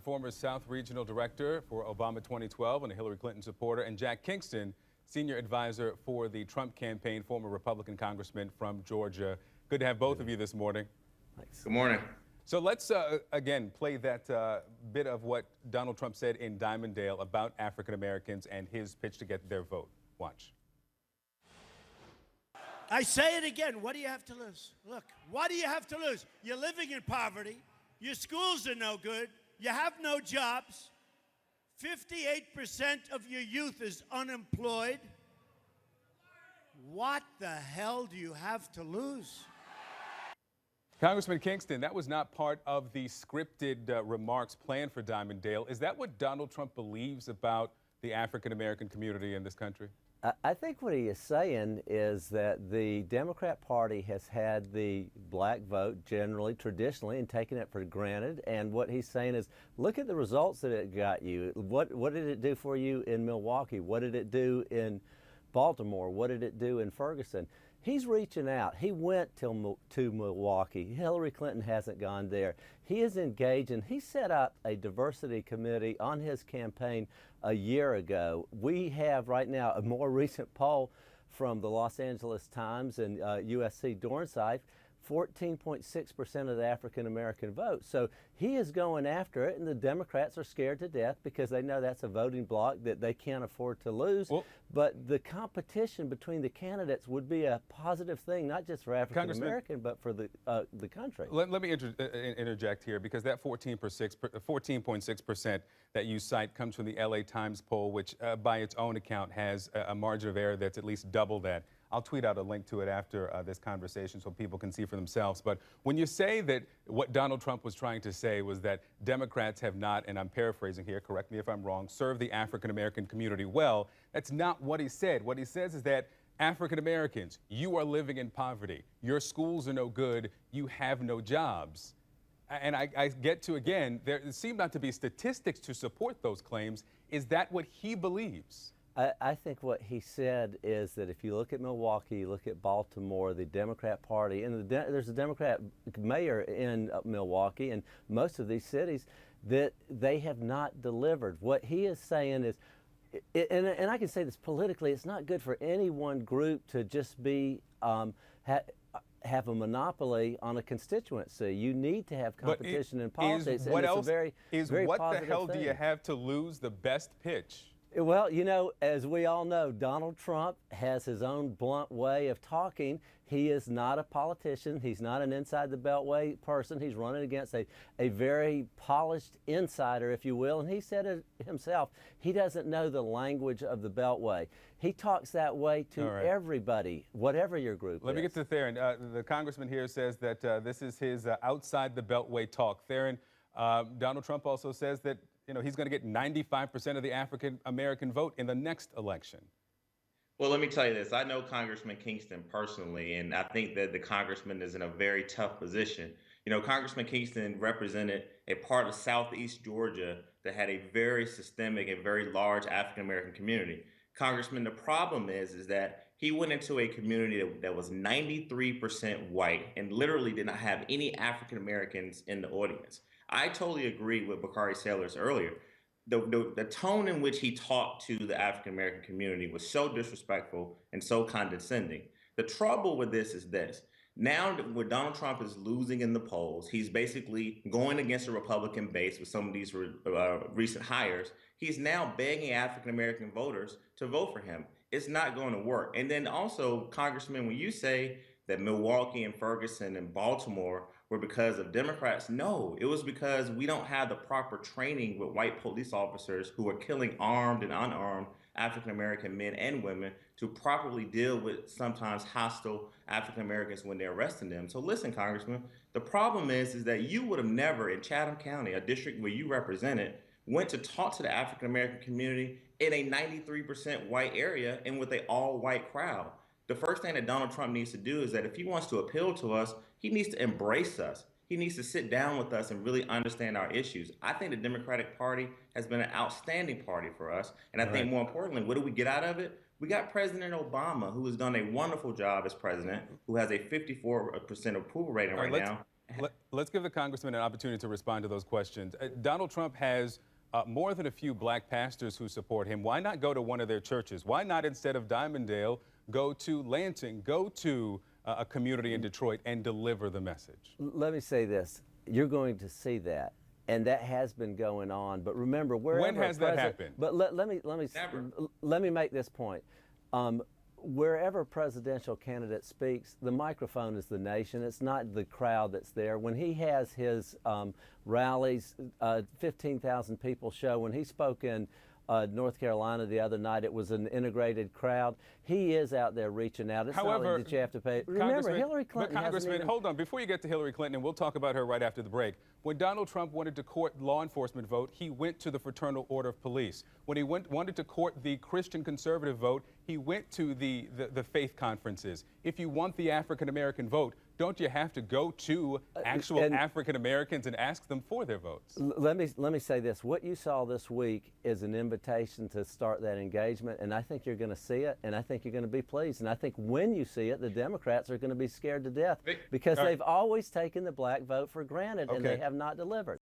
former South Regional Director for Obama 2012 and a Hillary Clinton supporter, and Jack Kingston, Senior Advisor for the Trump campaign, former Republican Congressman from Georgia. Good to have both of you this morning. Thanks. Good morning. So let's, again, play that bit of what Donald Trump said in Dimondale about African Americans and his pitch to get their vote. Watch. I say it again. What do you have to lose? Look, what do you have to lose? You're living in poverty. Your schools are no good. You have no jobs. 58% of your youth is unemployed. What the hell do you have to lose? Congressman Kingston, that was not part of the scripted remarks planned for Dimondale. Is that what Donald Trump believes about the African American community in this country? I think what he is saying is that the Democrat Party has had the black vote generally, traditionally, and taken it for granted. And what he's saying is, look at the results that it got you. What did it do for you in Milwaukee? What did it do in Baltimore? What did it do in Ferguson? He's reaching out. He went to Milwaukee. Hillary Clinton hasn't gone there. He is engaging. He set up a diversity committee on his campaign a year ago. We have right now a more recent poll from the Los Angeles Times and USC Dornsife, 14.6% of the African American vote. So he is going after it, and the Democrats are scared to death because they know that's a voting bloc that they can't afford to lose. Well, but the competition between the candidates would be a positive thing, not just for African American, but for the country. Let me interject here, because that 14.6% that you cite comes from the LA Times poll, which by its own account has a margin of error that's at least double that. I'll tweet out a link to it after this conversation so people can see for themselves. But when you say that what Donald Trump was trying to say was that Democrats have not, and I'm paraphrasing here, correct me if I'm wrong, served the African American community well, that's not what he said. What he says is that African Americans, you are living in poverty. Your schools are no good. You have no jobs. And I get to, again, there seem not to be statistics to support those claims. Is that what he believes? I think what he said is that if you look at Milwaukee, you look at Baltimore, the Democrat Party, and there's a Democrat mayor in Milwaukee and most of these cities, that they have not delivered. What he is saying is, and I can say this politically, it's not good for any one group to just be have a monopoly on a constituency. You need to have competition in politics. What the hell do you have to lose the best pitch? Well, you know, as we all know, Donald Trump has his own blunt way of talking. He is not a politician. He's not an inside the beltway person. He's running against a very polished insider, if you will. And he said it himself. He doesn't know the language of the beltway. He talks that way to everybody, whatever your group is. Let me get to Theron. The congressman here says that this is his outside the beltway talk. Theron, Donald Trump also says that he's going to get 95% of the African American vote in the next election. Well, let me tell you this. I know Congressman Kingston personally, and I think that the congressman is in a very tough position. You know, Congressman Kingston represented a part of Southeast Georgia that had a very systemic and very large African American community. Congressman, the problem is that he went into a community that was 93% white and literally did not have any African Americans in the audience. I totally agree with Bakari Sellers earlier. The tone in which he talked to the African American community was so disrespectful and so condescending. The trouble with this is this. Now where Donald Trump is losing in the polls, he's basically going against a Republican base with some of these recent hires. He's now begging African American voters to vote for him. It's not going to work. And then also, Congressman, when you say that Milwaukee and Ferguson and Baltimore were because of Democrats, no, it was because we don't have the proper training with white police officers who are killing armed and unarmed African American men and women to properly deal with sometimes hostile African Americans when they're arresting them. So listen, Congressman, the problem is that you would have never in Chatham County, a district where you represented, went to talk to the African American community in a 93% white area and with an all-white crowd. The first thing that Donald Trump needs to do is that if he wants to appeal to us, he needs to embrace us. He needs to sit down with us and really understand our issues. I think the Democratic Party has been an outstanding party for us. And I think more importantly, what do we get out of it? We got President Obama, who has done a wonderful job as president, who has a 54% approval rating right now. Let's give the congressman an opportunity to respond to those questions. Donald Trump has more than a few black pastors who support him. Why not go to one of their churches? Why not, instead of Dimondale, go to Lansing, go to a community in Detroit and deliver the message? Let me say this. You're going to see that. And that has been going on. But remember, wherever When has that president- happened? But let me make this point. Wherever a presidential candidate speaks, the microphone is the nation. It's not the crowd that's there. When he has his rallies, 15,000 people show. When he spoke in North Carolina the other night, it was an integrated crowd. He is out there reaching out. It's not However, only that you have to pay. Remember, Hillary Clinton But hasn't Congressman, even- hold on. Before you get to Hillary Clinton, and we'll talk about her right after the break. When Donald Trump wanted to court law enforcement vote, he went to the Fraternal Order of Police. When he wanted to court the Christian conservative vote, he went to the faith conferences. If you want the African American vote, don't you have to go to actual and- African Americans and ask them for their votes? Let me say this. What you saw this week is an invitation to start that engagement, and I think you're going to see it, and I think you're going to be pleased. And I think when you see it, the Democrats are going to be scared to death because All right. they've always taken the black vote for granted, and they Okay. have not delivered.